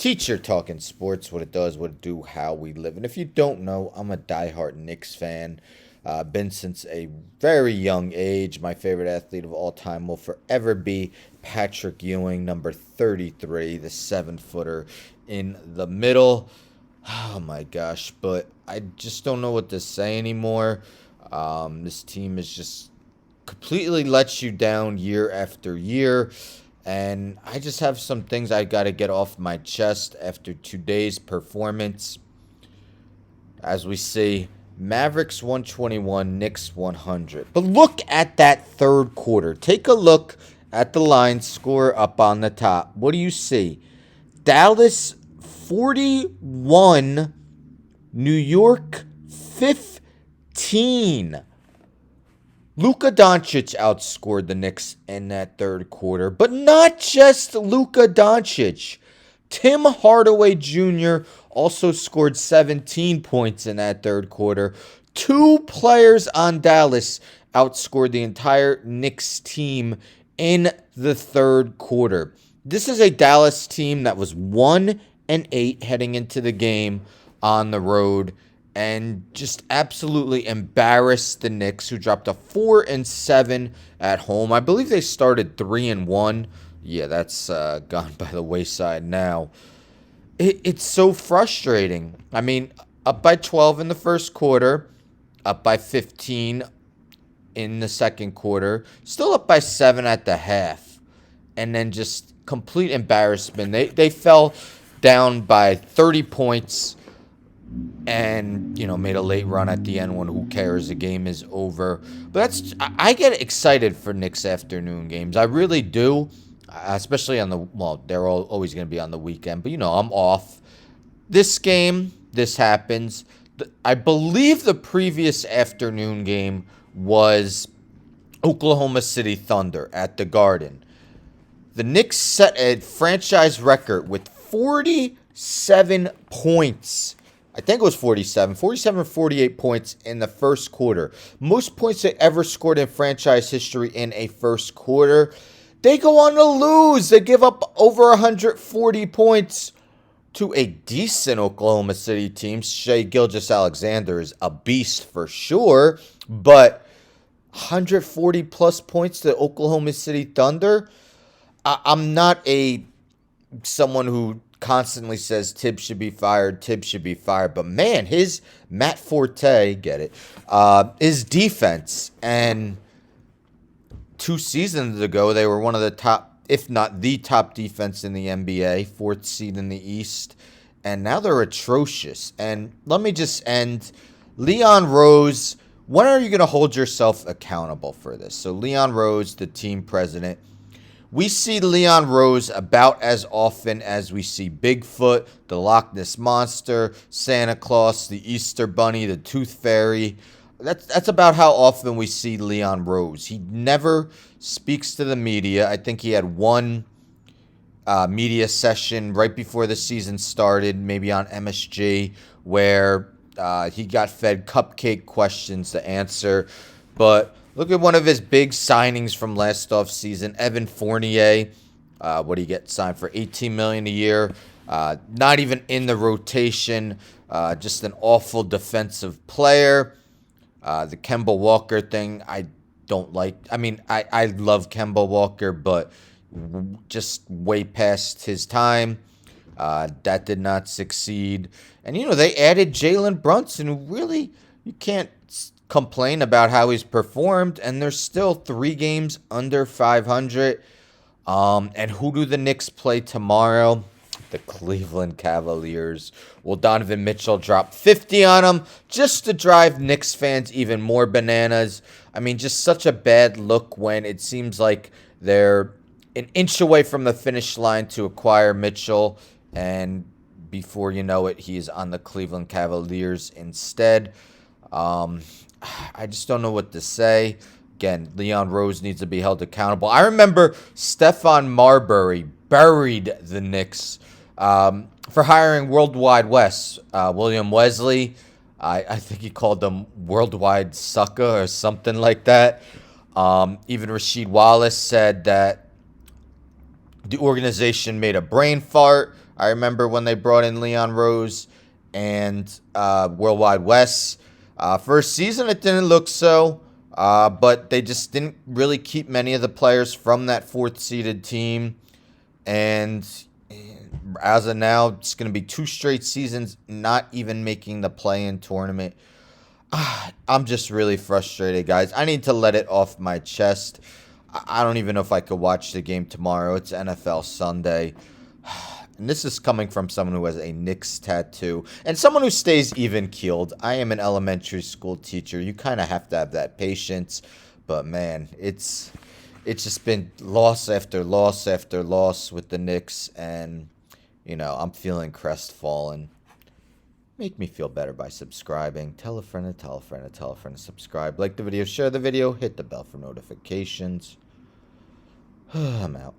Teacher talking sports, what it does, what it do, how we live. And if you don't know, I'm a diehard Knicks fan. Been since a very young age. My favorite athlete of all time will forever be Patrick Ewing, number 33, the 7-footer in the middle. Oh my gosh, but I just don't know what to say anymore. This team is just completely lets you down year after year. And I just have some things I got to get off my chest after today's performance. As we see, Mavericks 121, Knicks 100. But look at that third quarter. Take a look at the line score up on the top. What do you see? Dallas 41, New York 15. Luka Doncic outscored the Knicks in that third quarter, but not just Luka Doncic. Tim Hardaway Jr. also scored 17 points in that third quarter. Two players on Dallas outscored the entire Knicks team in the third quarter. This is a Dallas team that was 1-8 heading into the game on the road, and just absolutely embarrassed the Knicks, who dropped a 4-7 at home. I believe they started 3-1. Yeah, that's gone by the wayside now. It's so frustrating. I mean, up by 12 in the first quarter, up by 15 in the second quarter, still up by 7 at the half, and then just complete embarrassment. They fell down by 30 points. And, made a late run at the end when who cares, the game is over. But I get excited for Knicks afternoon games. I really do, especially they're always going to be on the weekend. But, I'm off. This game, this happens. I believe the previous afternoon game was Oklahoma City Thunder at the Garden. The Knicks set a franchise record with 47 points. I think it was 47 or 48 points in the first quarter. Most points they ever scored in franchise history in a first quarter. They go on to lose. They give up over 140 points to a decent Oklahoma City team. Shai Gilgeous-Alexander is a beast for sure, but 140 plus points to Oklahoma City Thunder. I'm not someone who constantly says Tibbs should be fired, but man, his Matt Forte, get it, his defense, and 2 seasons ago, they were one of the top, if not the top defense in the NBA, 4th seed in the East, and now they're atrocious. And let me just end, Leon Rose, when are you going to hold yourself accountable for this? So Leon Rose, the team president, we see Leon Rose about as often as we see Bigfoot, the Loch Ness Monster, Santa Claus, the Easter Bunny, the Tooth Fairy. That's about how often we see Leon Rose. He never speaks to the media. I think he had one media session right before the season started, maybe on MSG, where he got fed cupcake questions to answer. But look at one of his big signings from last offseason, Evan Fournier. What did he get signed for? $18 million a year. Not even in the rotation. Just an awful defensive player. The Kemba Walker thing, I don't like. I mean, I love Kemba Walker, but just way past his time. That did not succeed. And, they added Jalen Brunson, who really, you can't complain about how he's performed, and they're still 3 games under 500. And who do the Knicks play tomorrow? The Cleveland Cavaliers. Will Donovan Mitchell drop 50 on them just to drive Knicks fans even more bananas? I mean, just such a bad look when it seems like they're an inch away from the finish line to acquire Mitchell, and before you know it, he's on the Cleveland Cavaliers instead. I just don't know what to say. Again, Leon Rose needs to be held accountable. I remember Stephon Marbury buried the Knicks for hiring Worldwide Wes, William Wesley. I think he called them Worldwide Sucker or something like that. Even Rasheed Wallace said that the organization made a brain fart I remember when they brought in Leon Rose and Worldwide Wes. First season, it didn't look so, but they just didn't really keep many of the players from that fourth seeded team. And as of now, it's going to be 2 straight seasons not even making the play-in tournament. I'm just really frustrated, guys. I need to let it off my chest. I don't even know if I could watch the game tomorrow. It's NFL Sunday. And this is coming from someone who has a Knicks tattoo and someone who stays even-keeled. I am an elementary school teacher. You kind of have to have that patience. But, man, it's just been loss after loss after loss with the Knicks. And, I'm feeling crestfallen. Make me feel better by subscribing. Tell a friend to tell a friend to tell a friend to subscribe. Like the video, share the video, hit the bell for notifications. I'm out.